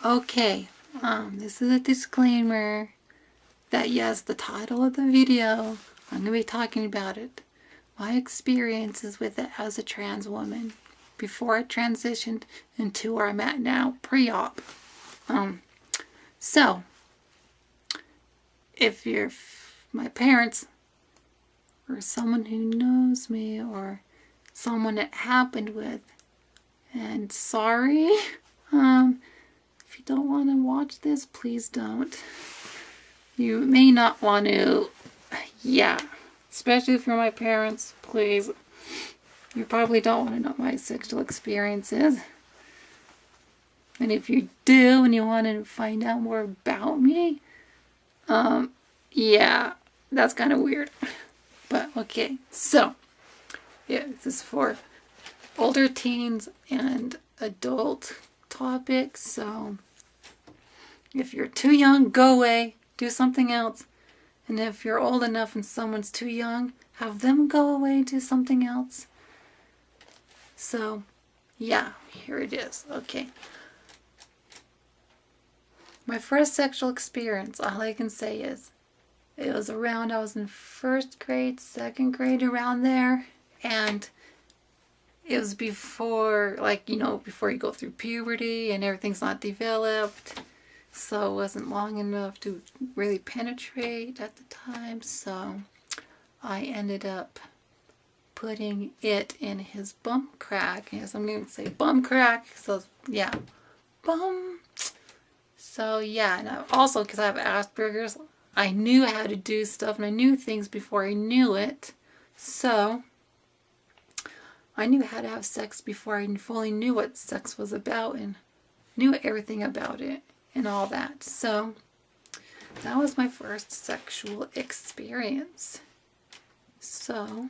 Okay, this is a disclaimer that yes, the title of the video, I'm going to be talking about it. My experiences with it as a trans woman before I transitioned into where I'm at now, pre-op. So, if you're my parents or someone who knows me or someone it happened with, and sorry, if you don't want to watch this, please don't. You may not want to, yeah, especially for my parents, please. You probably don't want to know my sexual experiences. And if you do and you want to find out more about me, yeah, that's kind of weird. But okay, so, yeah, this is for older teens and adult topics. So, if you're too young, go away, do something else. And if you're old enough and someone's too young, have them go away and do something else. So, yeah, here it is. Okay. My first sexual experience, all I can say is, it was around, I was in first grade, second grade, around there. And it was before, like, before you go through puberty and everything's not developed. So it wasn't long enough to really penetrate at the time. So I ended up putting it in his bum crack. Yes, I'm going to say bum crack. So yeah, bum. So yeah, and also because I have Asperger's, I knew how to do stuff and I knew things before I knew it. So I knew how to have sex before I fully knew what sex was about and knew everything about it and all that. So that was my first sexual experience. So,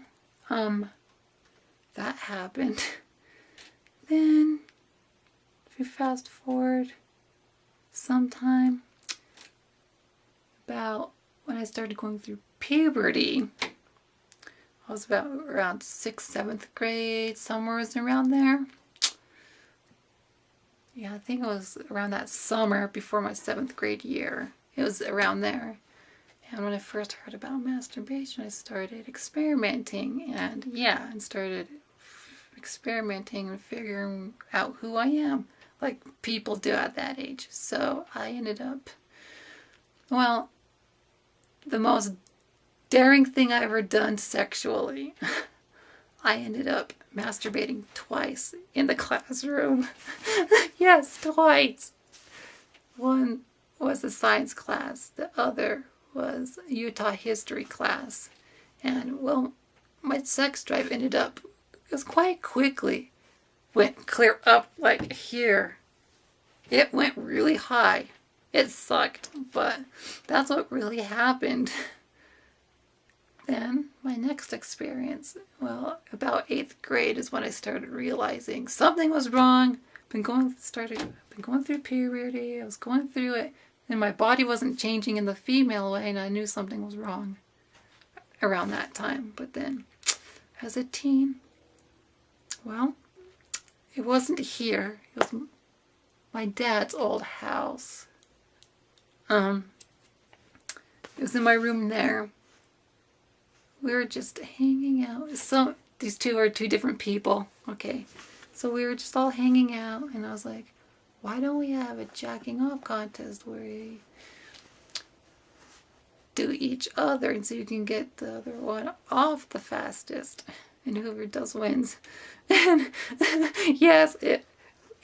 that happened. Then, if you fast forward sometime, about when I started going through puberty, I was about around 6th, 7th grade, somewhere around there. Yeah, I think it was around that summer before my 7th grade year. It was around there. And when I first heard about masturbation, I started experimenting and started experimenting and figuring out who I am, like people do at that age. So I ended up, well, the most daring thing I ever done sexually. I ended up masturbating twice in the classroom. Yes, twice. One was a science class, the other was Utah history class. And well, my sex drive ended up, it was quite quickly, went clear up like here. It went really high. It sucked, but that's what really happened. Then my next experience, well, about 8th grade is when I started realizing something was wrong. Been going through puberty. I was going through it, and my body wasn't changing in the female way, and I knew something was wrong around that time. But then, as a teen, well, it wasn't here. It was my dad's old house. It was in my room there. We were just hanging out. These two are two different people. Okay. So we were just all hanging out, and I was like, why don't we have a jacking off contest where we do each other and so you can get the other one off the fastest, and whoever does wins. And yes, it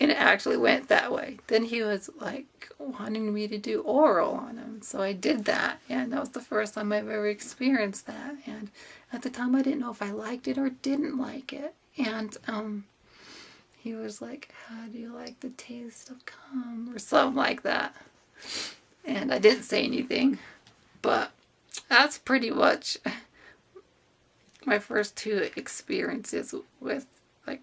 actually went that way. Then he was like wanting me to do oral on him, so I did that, and that was the first time I've ever experienced that. And at the time I didn't know if I liked it or didn't like it. And he was like, how do you like the taste of cum, or something like that. And I didn't say anything, but that's pretty much my first two experiences with, like,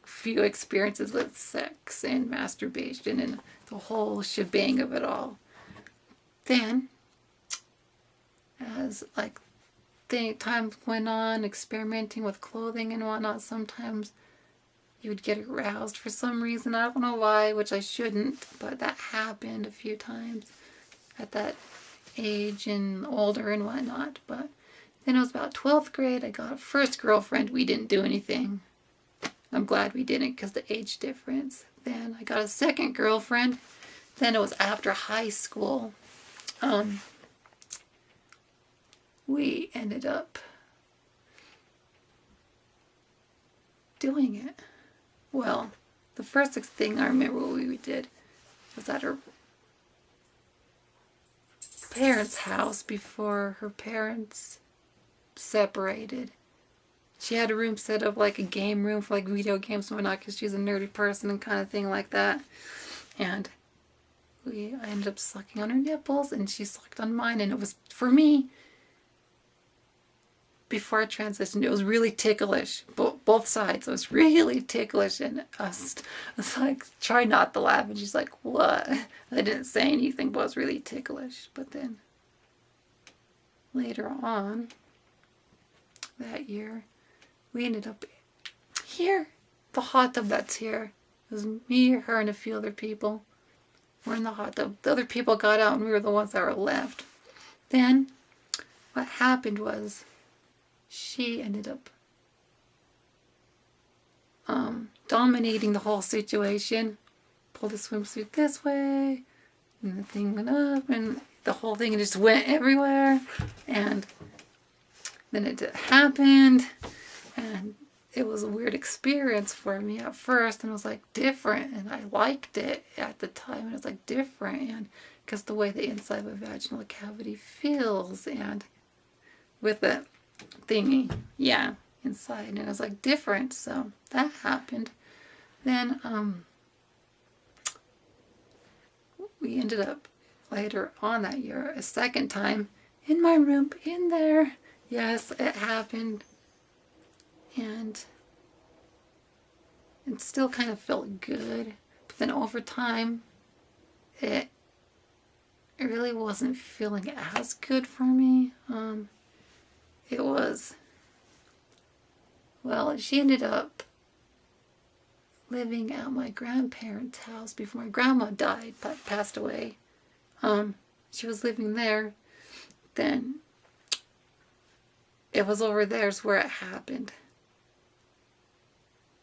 few experiences with sex and masturbation and the whole shebang of it all. Then, as like time went on, experimenting with clothing and whatnot, sometimes you would get aroused for some reason. I don't know why, which I shouldn't, but that happened a few times at that age and older and whatnot. But then it was about 12th grade. I got a first girlfriend. We didn't do anything. I'm glad we didn't because the age difference. Then I got a second girlfriend. Then it was after high school. We ended up doing it. Well, the first thing I remember what we did was at her parents' house before her parents separated. She had a room set up like a game room for like video games and whatnot because she's a nerdy person and kind of thing like that. And I ended up sucking on her nipples and she sucked on mine, and it was, for me, before I transitioned, it was really ticklish. Both sides. It was really ticklish, and I was like, try not to laugh. And she's like, what? I didn't say anything, but it was really ticklish. But then later on that year, we ended up here. The hot tub that's here. It was me, her, and a few other people. We're in the hot tub. The other people got out, and we were the ones that were left. Then what happened was, she ended up dominating the whole situation. Pulled the swimsuit this way, and the thing went up, and the whole thing just went everywhere. And then it happened, and it was a weird experience for me at first, and it was like different, and I liked it at the time, and it was like different, and because the way the inside of a vaginal cavity feels, and with it thingy, yeah, inside, and it was like different. So that happened. Then we ended up later on that year a second time in my room in there. Yes, it happened, and it still kind of felt good, but then over time it really wasn't feeling as good for me. It was, well, she ended up living at my grandparents' house before my grandma died, passed away. She was living there. Then it was over there's where it happened.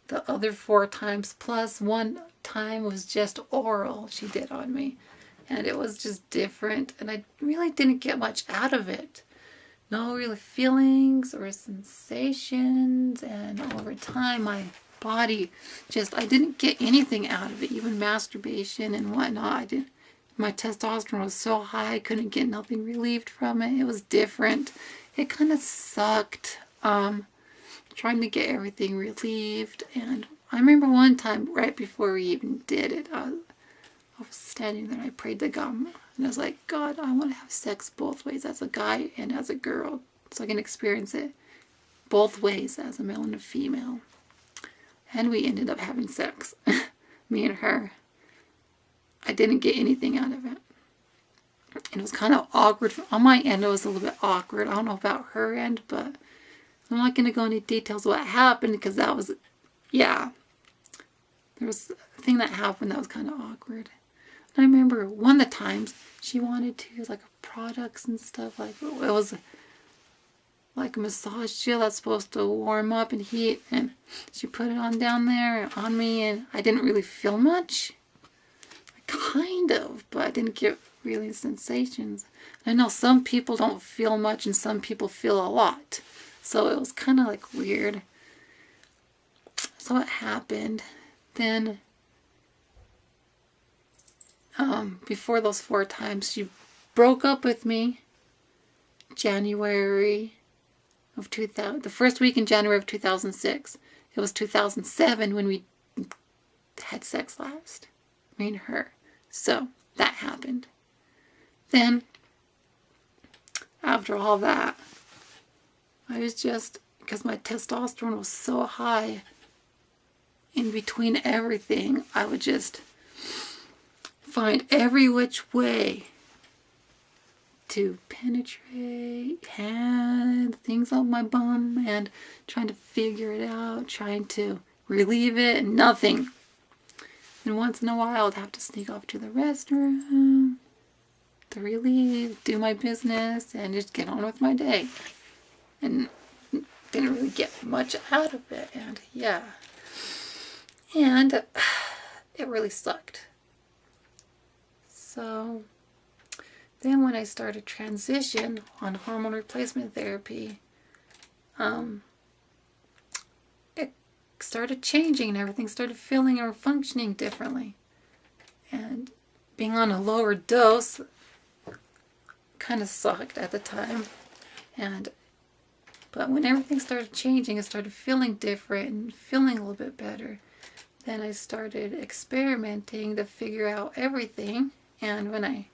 The other 4 times plus 1 time was just oral she did on me. And it was just different, and I really didn't get much out of it. No real feelings or sensations, and over time my body just, I didn't get anything out of it, even masturbation and whatnot. My testosterone was so high I couldn't get nothing relieved from it. It was different. It kind of sucked, trying to get everything relieved. And I remember one time right before we even did it, I was standing there and I prayed to God. And I was like, God, I want to have sex both ways, as a guy and as a girl, so I can experience it both ways, as a male and a female. And we ended up having sex, me and her. I didn't get anything out of it. And it was kind of awkward. On my end, it was a little bit awkward. I don't know about her end, but I'm not going to go into details of what happened, because that was, yeah. There was a thing that happened that was kind of awkward. And I remember one of the times she wanted to use like products and stuff. Like, it was like a massage gel that's supposed to warm up and heat. And she put it on down there on me, and I didn't really feel much. Kind of, but I didn't get really sensations. I know some people don't feel much and some people feel a lot. So it was kind of like weird. So it happened. Then before those 4 times, she broke up with me January of 2000, the first week in January of 2006. It was 2007 when we had sex last, me and her. So that happened. Then after all that, I was just, because my testosterone was so high, in between everything, I would just find every which way to penetrate, hand things on my bum, and trying to figure it out, trying to relieve it, nothing. And once in a while I'd have to sneak off to the restroom to relieve, do my business, and just get on with my day. And didn't really get much out of it, and yeah. And it really sucked. So then when I started transition on hormone replacement therapy, it started changing and everything started feeling or functioning differently. And being on a lower dose kind of sucked at the time. But when everything started changing, it started feeling different and feeling a little bit better. Then I started experimenting to figure out everything. And when I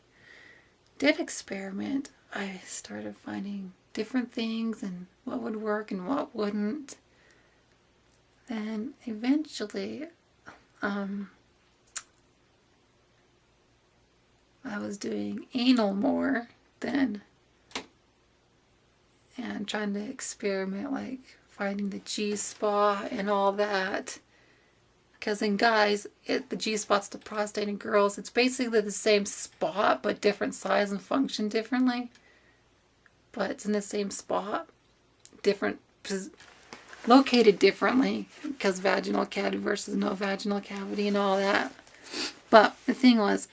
did experiment, I started finding different things and what would work and what wouldn't. Then eventually, I was doing anal more then, and trying to experiment, like finding the G-spot and all that. Because in guys, the G-spot's the prostate. In girls, it's basically the same spot, but different size and function differently. But it's in the same spot, located differently, because vaginal cavity versus no vaginal cavity and all that. But the thing was,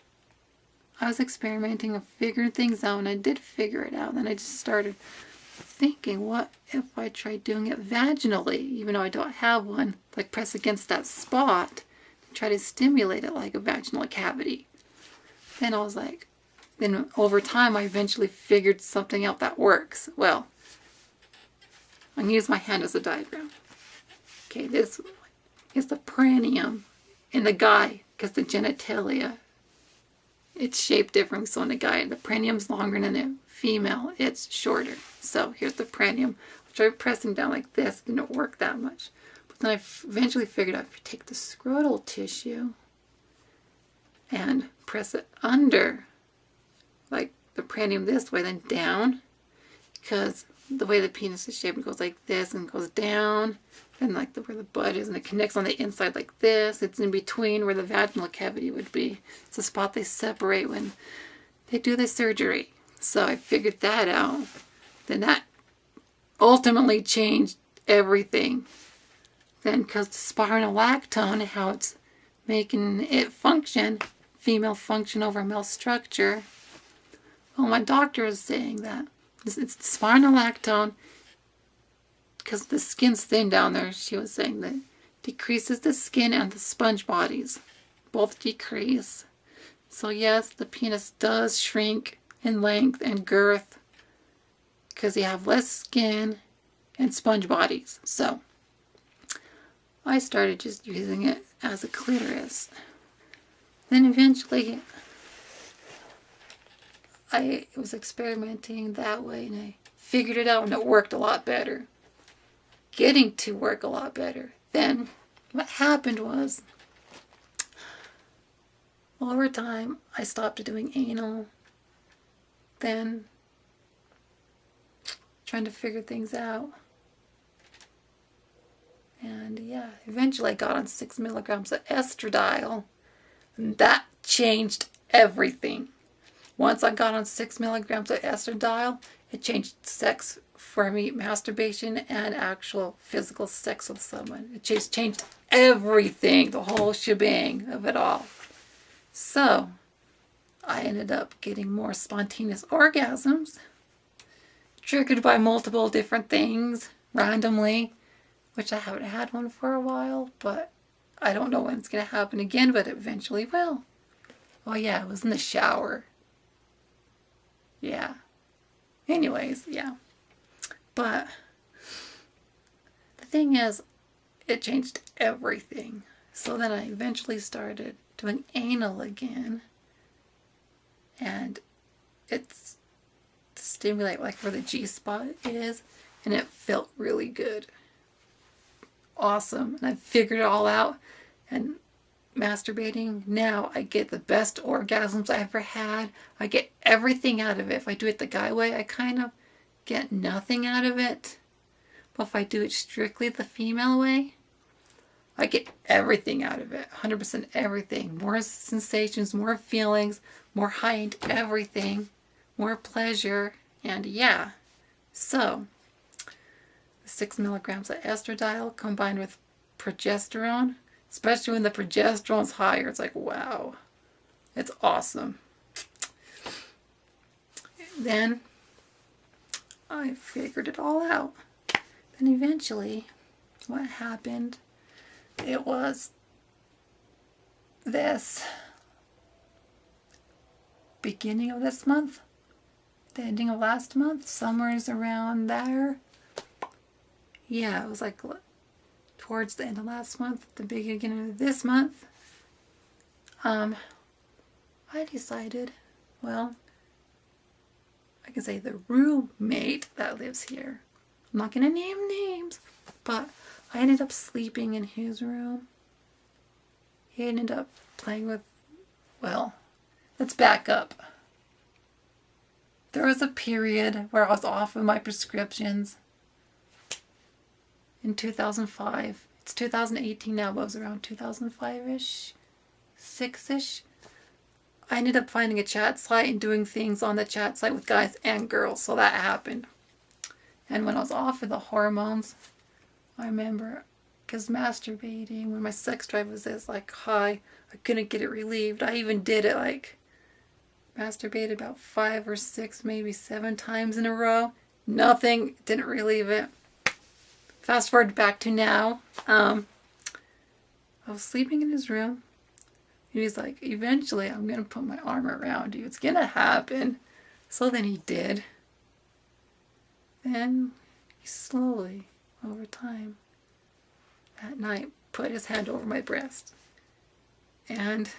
I was experimenting and figuring things out, and I did figure it out. And then I just started thinking, what if I tried doing it vaginally, even though I don't have one, like press against that spot, try to stimulate it like a vaginal cavity. Then I was like, then over time I eventually figured something out that works. Well, I'm going to use my hand as a diagram. Okay, this is the perineum in the guy, because the genitalia, it's shaped differently. So in the guy, the perineum's longer, than the female, it's shorter. So here's the perineum. I tried pressing down like this, it didn't work that much. But then I eventually figured out if you take the scrotal tissue and press it under, like the perineum this way, then down, because the way the penis is shaped, it goes like this and goes down, and like where the butt is, and it connects on the inside like this. It's in between where the vaginal cavity would be. It's a spot they separate when they do the surgery. So I figured that out. Then that ultimately changed everything. Then because the spironolactone, how it's making it function, female function over male structure. Well, my doctor is saying that it's the spironolactone, because the skin's thin down there. She was saying that decreases the skin and the sponge bodies. Both decrease. So yes, the penis does shrink in length and girth because you have less skin and sponge bodies. So I started just using it as a clitoris. Then eventually I was experimenting that way, and I figured it out, and it worked a lot better. Getting to work a lot better. Then what happened was, over time I stopped doing anal. Then trying to figure things out. And yeah, eventually I got on 6 milligrams of estradiol, and that changed everything. Once I got on 6 milligrams of estradiol, it changed sex for me, masturbation and actual physical sex with someone. It just changed everything, the whole shebang of it all. So I ended up getting more spontaneous orgasms, triggered by multiple different things, randomly, which I haven't had one for a while, but I don't know when it's going to happen again, but it eventually will. Oh yeah, it was in the shower. Yeah. Anyways, yeah. But the thing is, it changed everything. So then I eventually started doing anal again. And it's to stimulate like where the G-spot is. And it felt really good. Awesome. And I figured it all out. And masturbating, now I get the best orgasms I ever had. I get everything out of it. If I do it the guy way, I kind of get nothing out of it. But if I do it strictly the female way, I get everything out of it, 100% everything. More sensations, more feelings, more heightened everything, more pleasure, and yeah. So, 6 milligrams of estradiol combined with progesterone, especially when the progesterone's higher, it's like, wow, it's awesome. Then I figured it all out. Then eventually, what happened, it was this beginning of this month, the ending of last month, somewhere's around there. Yeah, it was like towards the end of last month, the beginning of this month. I decided, well, I can say the roommate that lives here. I'm not going to name names, but I ended up sleeping in his room. He ended up playing with, well, let's back up. There was a period where I was off of my prescriptions in 2005. It's 2018 now, but it was around 2005-ish, 6-ish. I ended up finding a chat site and doing things on the chat site with guys and girls, so that happened. And when I was off of the hormones, I remember, because masturbating, when my sex drive was this like high, I couldn't get it relieved. I even did it like, masturbated about 5 or 6, maybe 7 times in a row. Nothing, didn't relieve it. Fast forward back to now, I was sleeping in his room. And he's like, eventually I'm going to put my arm around you. It's going to happen. So then he did. Then he slowly, over time, that night, put his hand over my breast. And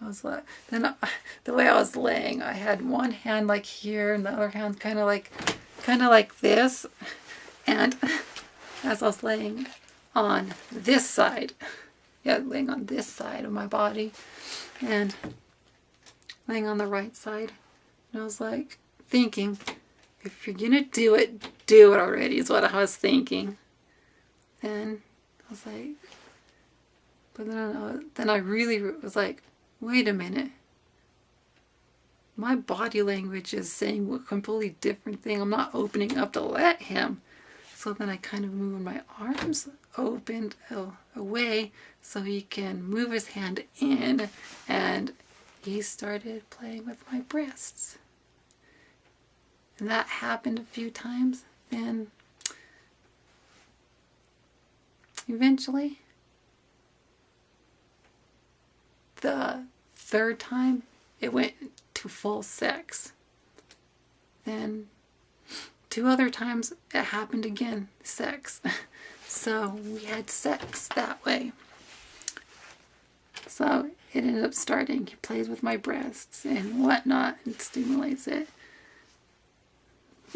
I was like, then the way I was laying, I had one hand like here and the other hand kind of like this. And as I was laying on this side, laying on this side of my body and laying on the right side, and I was like thinking, if you're gonna do it already, is what I was thinking. And I was like, but then I really was like, wait a minute. My body language is saying a completely different thing. I'm not opening up to let him. So then I kind of moved my arms opened away so he can move his hand in, and he started playing with my breasts. And that happened a few times. Then eventually, the third time, it went to full sex. Then 2 other times it happened again, sex. So we had sex that way. So it ended up starting. He plays with my breasts and whatnot and stimulates it.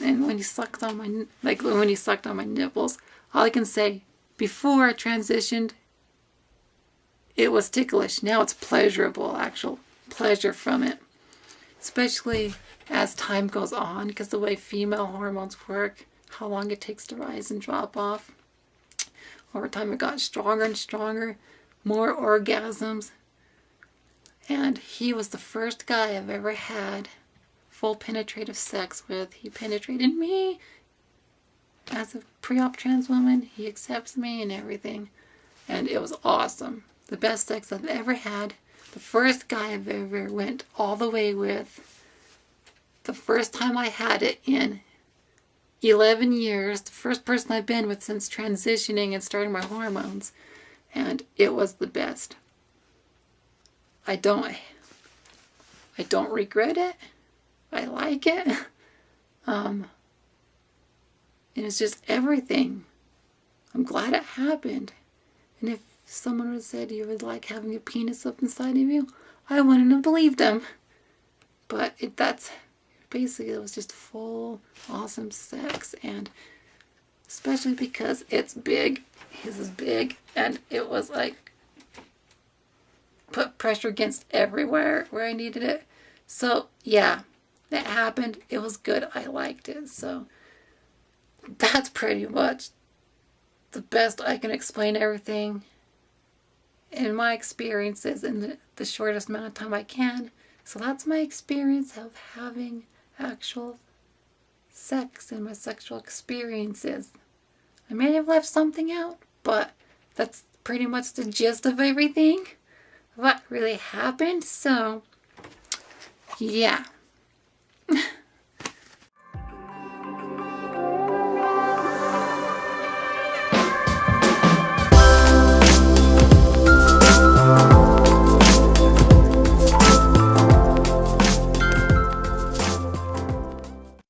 And when he sucked on my nipples, all I can say, before I transitioned, it was ticklish. Now it's pleasurable, actual pleasure from it. Especially as time goes on, because the way female hormones work, how long it takes to rise and drop off. Over time it got stronger and stronger, more orgasms. And he was the first guy I've ever had full penetrative sex with. He penetrated me as a pre-op trans woman. He accepts me and everything. And it was awesome. The best sex I've ever had. The first guy I've ever went all the way with. The first time I had it in 11 years. The first person I've been with since transitioning and starting my hormones. And it was the best. I don't regret it. I like it. And it's just everything. I'm glad it happened. And if someone would have said you would like having a penis up inside of you, I wouldn't have believed them. But that's basically, it was just full awesome sex, and especially because it's big. His is big, and it was like put pressure against everywhere where I needed it. So yeah, that happened. It was good. I liked it. So that's pretty much the best I can explain everything in my experiences in the shortest amount of time I can. So that's my experience of having actual sex and my sexual experiences. I may have left something out, but that's pretty much the gist of everything. What really happened. So, yeah.